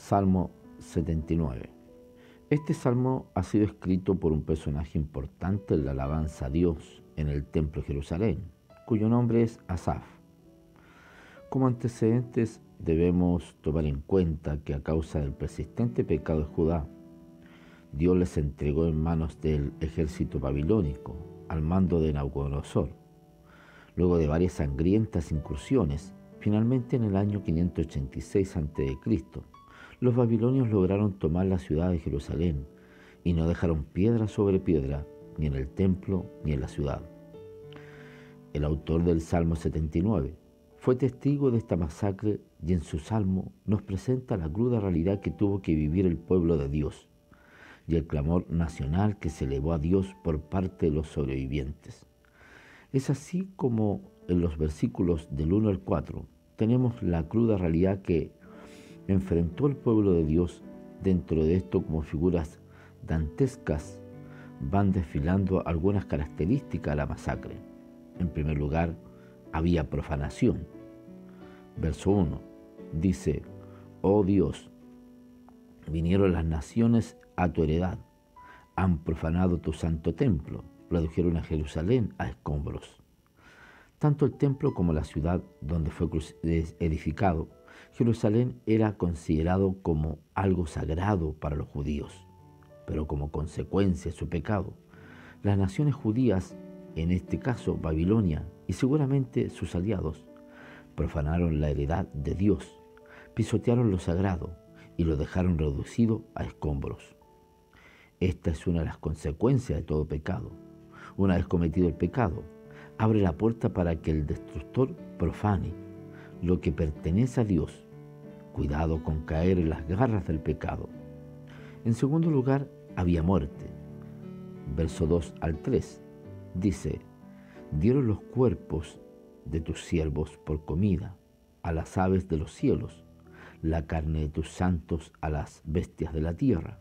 Salmo 79. Este salmo ha sido escrito por un personaje importante en la alabanza a Dios en el Templo de Jerusalén, cuyo nombre es Asaf. Como antecedentes debemos tomar en cuenta que a causa del persistente pecado de Judá, Dios les entregó en manos del ejército babilónico al mando de Nabucodonosor. Luego de varias sangrientas incursiones, finalmente en el año 586 a.C., los babilonios lograron tomar la ciudad de Jerusalén y no dejaron piedra sobre piedra, ni en el templo ni en la ciudad. El autor del Salmo 79 fue testigo de esta masacre y en su salmo nos presenta la cruda realidad que tuvo que vivir el pueblo de Dios y el clamor nacional que se elevó a Dios por parte de los sobrevivientes. Es así como en los versículos del 1 al 4 tenemos la cruda realidad que enfrentó el pueblo de Dios. Dentro de esto, como figuras dantescas, van desfilando algunas características de la masacre. En primer lugar, había profanación. Verso 1 dice: «Oh Dios, vinieron las naciones a tu heredad, han profanado tu santo templo, redujeron a Jerusalén a escombros». Tanto el templo como la ciudad donde fue edificado, Jerusalén era considerado como algo sagrado para los judíos. Pero como consecuencia de su pecado, las naciones judías, en este caso Babilonia y seguramente sus aliados, profanaron la heredad de Dios, pisotearon lo sagrado y lo dejaron reducido a escombros. Esta es una de las consecuencias de todo pecado. Una vez cometido el pecado, abre la puerta para que el destructor profane lo que pertenece a Dios. Cuidado con caer en las garras del pecado. En segundo lugar, había muerte. Verso 2 al 3 dice: «Dieron los cuerpos de tus siervos por comida a las aves de los cielos, la carne de tus santos a las bestias de la tierra.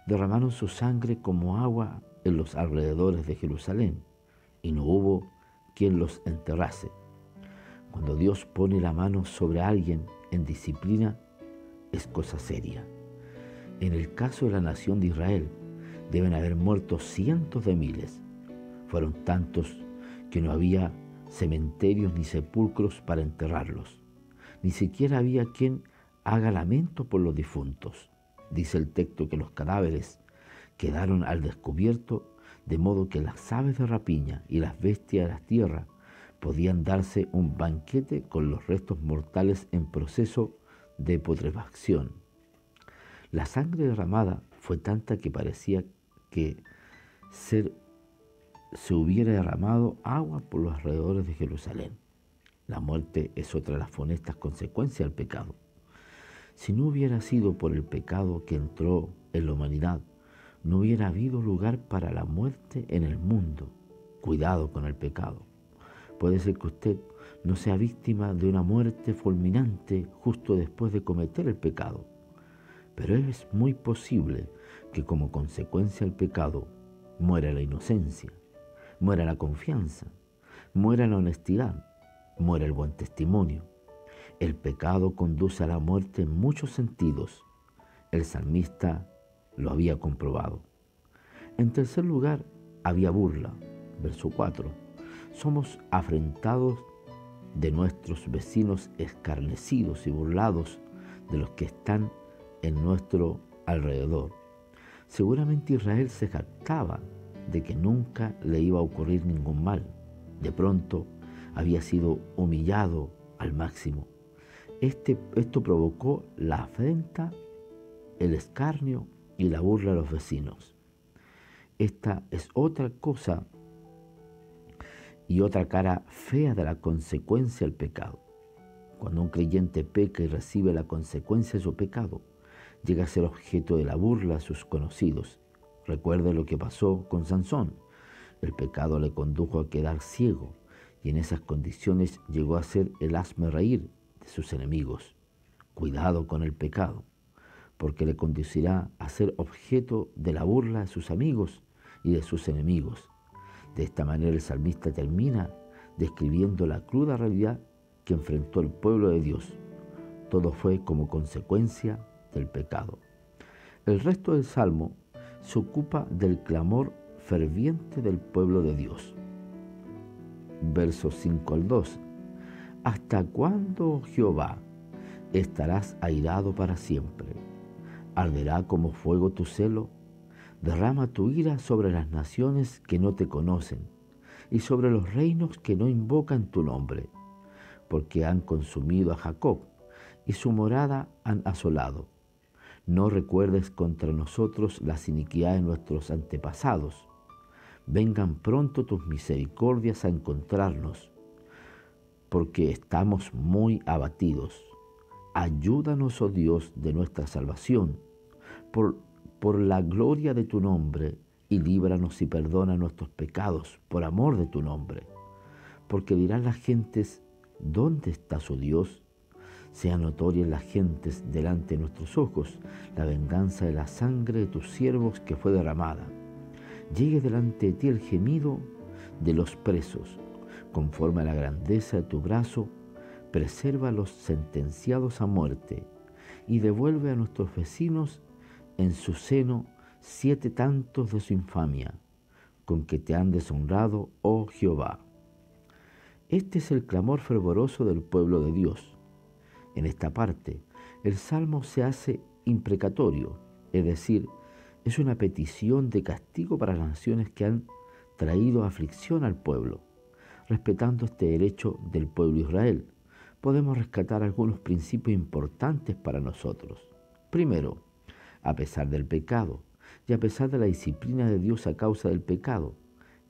Derramaron su sangre como agua en los alrededores de Jerusalén, y no hubo quien los enterrase». Cuando Dios pone la mano sobre alguien en disciplina, es cosa seria. En el caso de la nación de Israel, deben haber muerto cientos de miles. Fueron tantos que no había cementerios ni sepulcros para enterrarlos. Ni siquiera había quien haga lamento por los difuntos. Dice el texto que los cadáveres quedaron al descubierto, de modo que las aves de rapiña y las bestias de la tierra podían darse un banquete con los restos mortales en proceso de putrefacción. La sangre derramada fue tanta que parecía que se hubiera derramado agua por los alrededores de Jerusalén. La muerte es otra de las funestas consecuencias del pecado. Si no hubiera sido por el pecado que entró en la humanidad, no hubiera habido lugar para la muerte en el mundo. Cuidado con el pecado. Puede ser que usted no sea víctima de una muerte fulminante justo después de cometer el pecado, pero es muy posible que como consecuencia del pecado muera la inocencia, muera la confianza, muera la honestidad, muera el buen testimonio. El pecado conduce a la muerte en muchos sentidos. El salmista lo había comprobado. En tercer lugar, había burla. Verso 4. Somos afrentados de nuestros vecinos, escarnecidos y burlados de los que están en nuestro alrededor. Seguramente Israel se jactaba de que nunca le iba a ocurrir ningún mal. De pronto había sido humillado al máximo. Esto provocó la afrenta, el escarnio y la burla de los vecinos. Esta es otra cosa y otra cara fea de la consecuencia del pecado. Cuando un creyente peca y recibe la consecuencia de su pecado, llega a ser objeto de la burla a sus conocidos. Recuerde lo que pasó con Sansón. El pecado le condujo a quedar ciego y en esas condiciones llegó a ser el hazmerreír de sus enemigos. Cuidado con el pecado, porque le conducirá a ser objeto de la burla de sus amigos y de sus enemigos. De esta manera el salmista termina describiendo la cruda realidad que enfrentó el pueblo de Dios. Todo fue como consecuencia del pecado. El resto del Salmo se ocupa del clamor ferviente del pueblo de Dios. Versos 5 al 12. ¿Hasta cuándo, Jehová, estarás airado para siempre? ¿Arderá como fuego tu celo? Derrama tu ira sobre las naciones que no te conocen y sobre los reinos que no invocan tu nombre, porque han consumido a Jacob y su morada han asolado. No recuerdes contra nosotros las iniquidades de nuestros antepasados. Vengan pronto tus misericordias a encontrarnos, porque estamos muy abatidos. Ayúdanos, oh Dios, de nuestra salvación, por la gloria de tu nombre, y líbranos y perdona nuestros pecados por amor de tu nombre. Porque dirán las gentes, ¿dónde está su Dios? Sean notorias las gentes delante de nuestros ojos la venganza de la sangre de tus siervos que fue derramada. Llegue delante de ti el gemido de los presos. Conforme a la grandeza de tu brazo, preserva a los sentenciados a muerte y devuelve a nuestros vecinos en su seno 7 tantos de su infamia, con que te han deshonrado, oh Jehová. Este es el clamor fervoroso del pueblo de Dios. En esta parte, el salmo se hace imprecatorio, es decir, es una petición de castigo para las naciones que han traído aflicción al pueblo. Respetando este derecho del pueblo de Israel, podemos rescatar algunos principios importantes para nosotros. Primero, a pesar del pecado y a pesar de la disciplina de Dios a causa del pecado,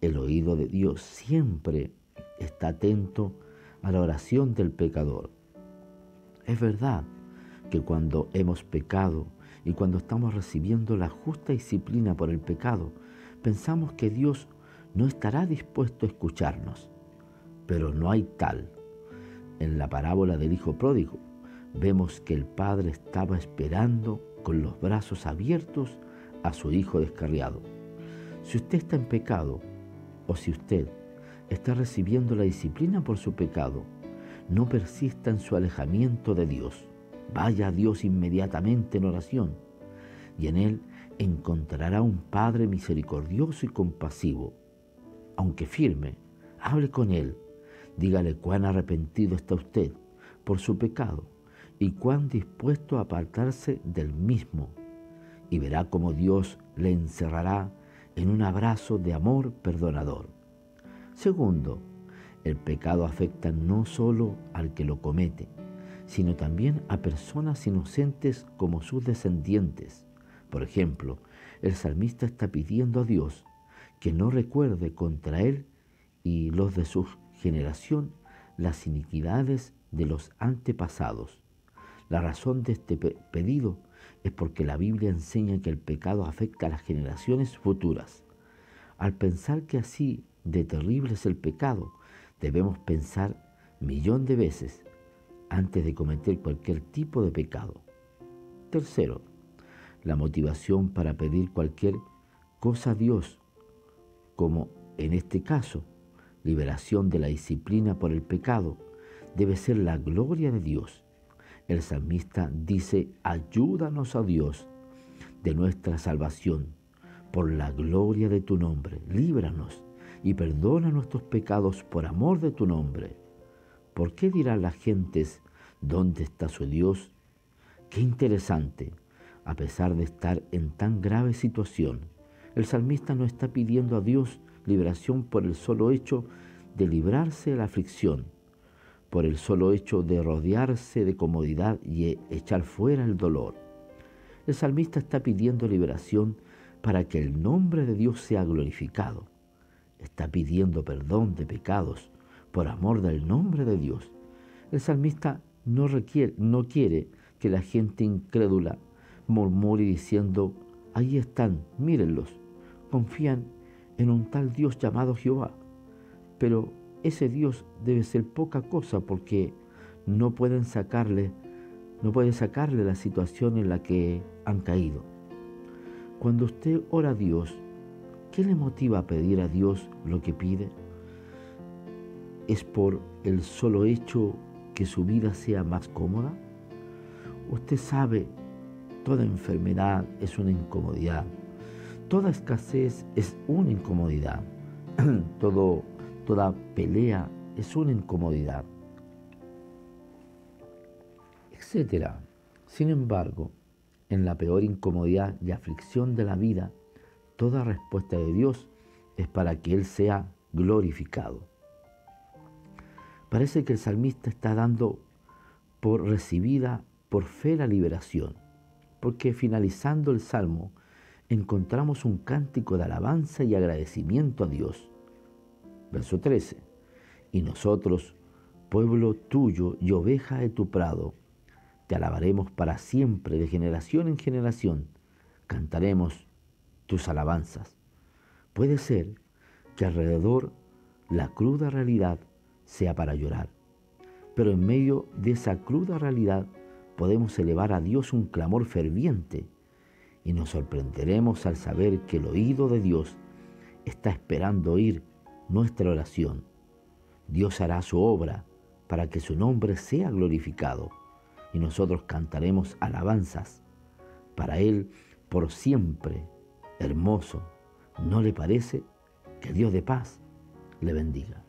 el oído de Dios siempre está atento a la oración del pecador. Es verdad que cuando hemos pecado y cuando estamos recibiendo la justa disciplina por el pecado, pensamos que Dios no estará dispuesto a escucharnos, pero no hay tal. En la parábola del hijo pródigo, vemos que el padre estaba esperando con los brazos abiertos a su hijo descarriado. Si usted está en pecado, o si usted está recibiendo la disciplina por su pecado, no persista en su alejamiento de Dios. Vaya a Dios inmediatamente en oración, y en Él encontrará un Padre misericordioso y compasivo. Aunque firme, hable con Él. Dígale cuán arrepentido está usted por su pecado y cuán dispuesto a apartarse del mismo, y verá cómo Dios le encerrará en un abrazo de amor perdonador. Segundo, el pecado afecta no solo al que lo comete, sino también a personas inocentes como sus descendientes. Por ejemplo, el salmista está pidiendo a Dios que no recuerde contra él y los de su generación las iniquidades de los antepasados. La razón de este pedido es porque la Biblia enseña que el pecado afecta a las generaciones futuras. Al pensar que así de terrible es el pecado, debemos pensar 1.000.000 de veces antes de cometer cualquier tipo de pecado. Tercero, la motivación para pedir cualquier cosa a Dios, como en este caso, liberación de la disciplina por el pecado, debe ser la gloria de Dios. El salmista dice, ayúdanos, a Dios, de nuestra salvación, por la gloria de tu nombre, líbranos y perdona nuestros pecados por amor de tu nombre. ¿Por qué dirán las gentes, dónde está su Dios? Qué interesante, a pesar de estar en tan grave situación, el salmista no está pidiendo a Dios liberación por el solo hecho de librarse de la aflicción, por el solo hecho de rodearse de comodidad y echar fuera el dolor. El salmista está pidiendo liberación para que el nombre de Dios sea glorificado. Está pidiendo perdón de pecados por amor del nombre de Dios. El salmista no quiere que la gente incrédula murmure diciendo, ahí están, mírenlos, confían en un tal Dios llamado Jehová. Pero ese Dios debe ser poca cosa porque no puede sacarle la situación en la que han caído. Cuando usted ora a Dios, ¿qué le motiva a pedir a Dios lo que pide? ¿Es por el solo hecho que su vida sea más cómoda? Usted sabe Toda enfermedad es una incomodidad. Toda escasez es una incomodidad. Toda pelea es una incomodidad, etcétera. Sin embargo, en la peor incomodidad y aflicción de la vida, toda respuesta de Dios es para que Él sea glorificado. Parece que el salmista está dando por recibida por fe la liberación, porque finalizando el salmo encontramos un cántico de alabanza y agradecimiento a Dios. Verso 13. Y nosotros, pueblo tuyo y oveja de tu prado, te alabaremos para siempre, de generación en generación, cantaremos tus alabanzas. Puede ser que alrededor la cruda realidad sea para llorar, pero en medio de esa cruda realidad podemos elevar a Dios un clamor ferviente y nos sorprenderemos al saber que el oído de Dios está esperando oír nuestra oración. Dios hará su obra para que su nombre sea glorificado y nosotros cantaremos alabanzas para Él por siempre. Hermoso, ¿no le parece? Que Dios de paz le bendiga.